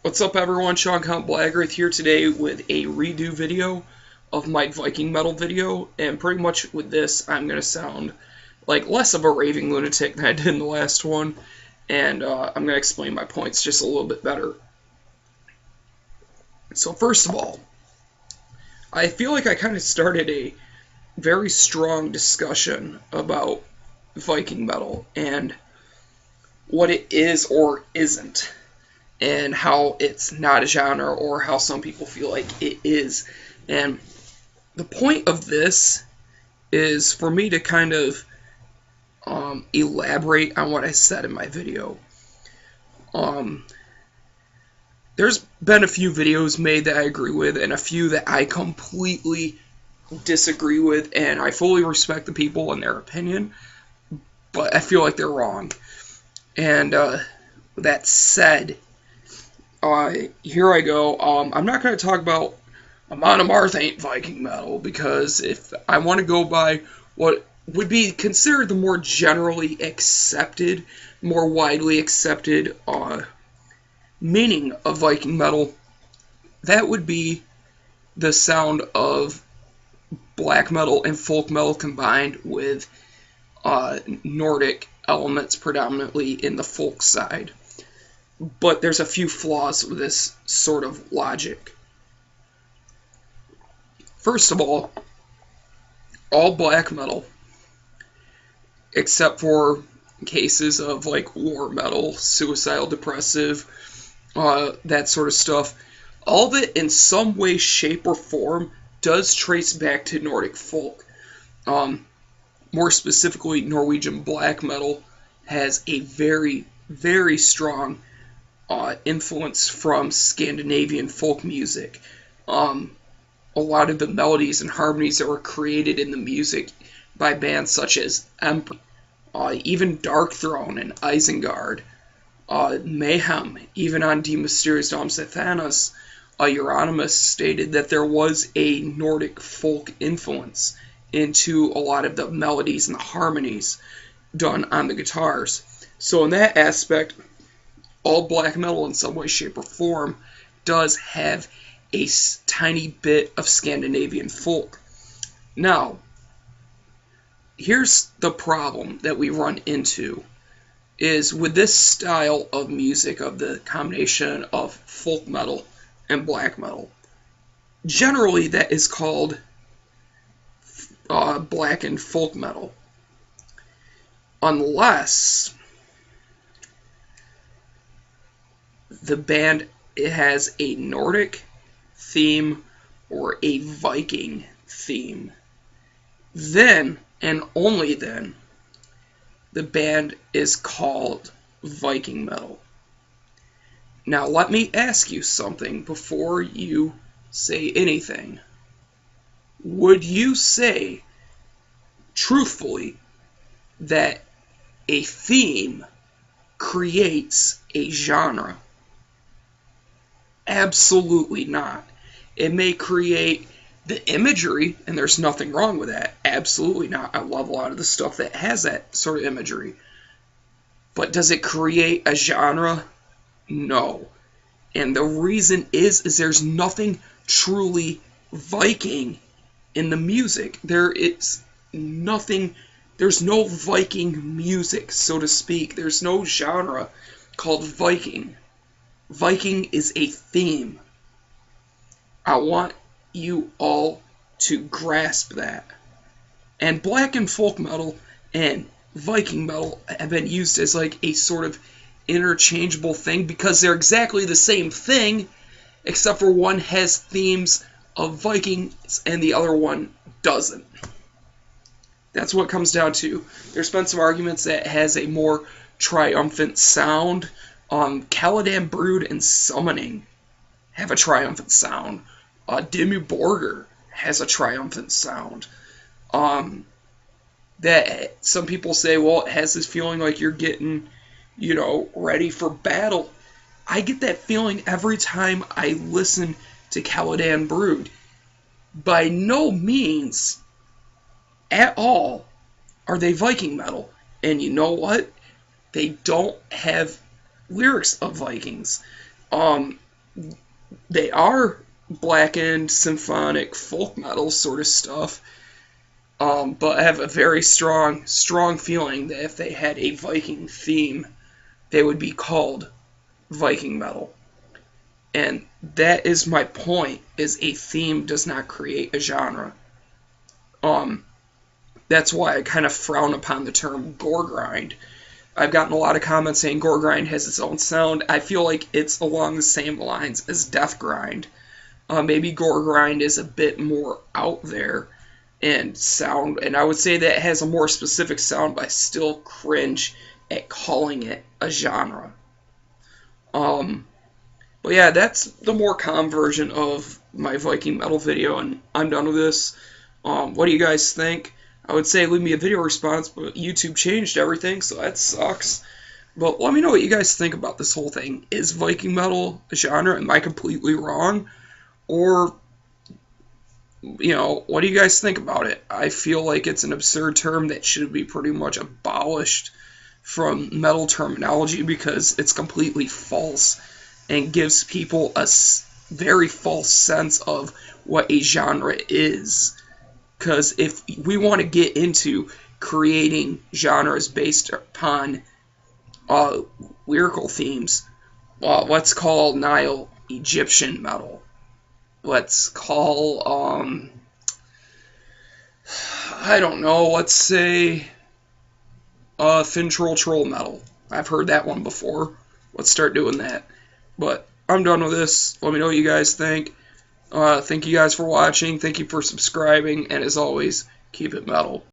What's up, everyone? Sean Count Blaggrath here today with a redo video of my Viking metal video, and pretty much with this I'm going to sound like less of a raving lunatic than I did in the last one, and I'm going to explain my points just a little bit better. So first of all, I feel like I kind of started a very strong discussion about Viking metal and what it is or isn't, and how it's not a genre or how some people feel like it is. And the point of this is for me to kind of elaborate on what I said in my video. There's been a few videos made that I agree with and a few that I completely disagree with, and I fully respect the people and their opinion, but I feel like they're wrong. And that said, here I go. I'm not going to talk about Amon Amarth ain't Viking metal, because if I want to go by what would be considered the more generally accepted, more widely accepted meaning of Viking metal, that would be the sound of black metal and folk metal combined with Nordic elements predominantly in the folk side. But there's a few flaws with this sort of logic. First of all black metal, except for cases of like war metal, suicidal depressive, that sort of stuff, all of it in some way, shape, or form does trace back to Nordic folk. More specifically, Norwegian black metal has a very, very strong influence from Scandinavian folk music. A lot of the melodies and harmonies that were created in the music by bands such as Emperor, even Darkthrone and Isengard, Mayhem, even on Die Mysterious Dom Sathanas, Euronymous stated that there was a Nordic folk influence into a lot of the melodies and the harmonies done on the guitars. So in that aspect, all black metal in some way, shape, or form does have a tiny bit of Scandinavian folk. Now, here's the problem that we run into, is with this style of music, of the combination of folk metal and black metal. Generally, that is called black and folk metal, unless the band has a Nordic theme or a Viking theme. Then, and only then, the band is called Viking metal. Now, let me ask you something before you say anything. Would you say, truthfully, that a theme creates a genre? Absolutely not. It may create the imagery, and there's nothing wrong with that. Absolutely not. I love a lot of the stuff that has that sort of imagery. But does it create a genre? No. And the reason is there's nothing truly Viking in the music. There's no Viking music, so to speak. There's no genre called Viking. Viking is a theme. I want you all to grasp that. And black and folk metal and Viking metal have been used as like a sort of interchangeable thing because they're exactly the same thing, except for one has themes of Vikings and the other one doesn't. That's what it comes down to. There's been some arguments that it has a more triumphant sound. Caladan Brood and Summoning have a triumphant sound. Dimmu Borgir has a triumphant sound. That some people say, well, it has this feeling like you're getting, ready for battle. I get that feeling every time I listen to Caladan Brood. By no means at all are they Viking metal. And you know what? They don't have lyrics of Vikings. they are blackened, symphonic, folk metal sort of stuff. But I have a very strong feeling that if they had a Viking theme, they would be called Viking metal. And that is my point, is a theme does not create a genre. Um, that's why I kind of frown upon the term gore grind. I've gotten a lot of comments saying gore grind has its own sound. I feel like it's along the same lines as death grind. Maybe gore grind is a bit more out there and sound, and I would say that it has a more specific sound, but I still cringe at calling it a genre. Um, but yeah, that's the more calm version of my Viking metal video, and I'm done with this. What do you guys think? I would say leave me a video response, but YouTube changed everything, so that sucks. But let me know what you guys think about this whole thing. Is Viking metal a genre? Am I completely wrong? Or, what do you guys think about it? I feel like it's an absurd term that should be pretty much abolished from metal terminology because it's completely false and gives people a very false sense of what a genre is. Because if we want to get into creating genres based upon lyrical themes, let's call Nile Egyptian metal. Let's call, I don't know, let's say Fin Troll metal. I've heard that one before. Let's start doing that. But I'm done with this. Let me know what you guys think. Thank you guys for watching. Thank you for subscribing. And as always, keep it metal.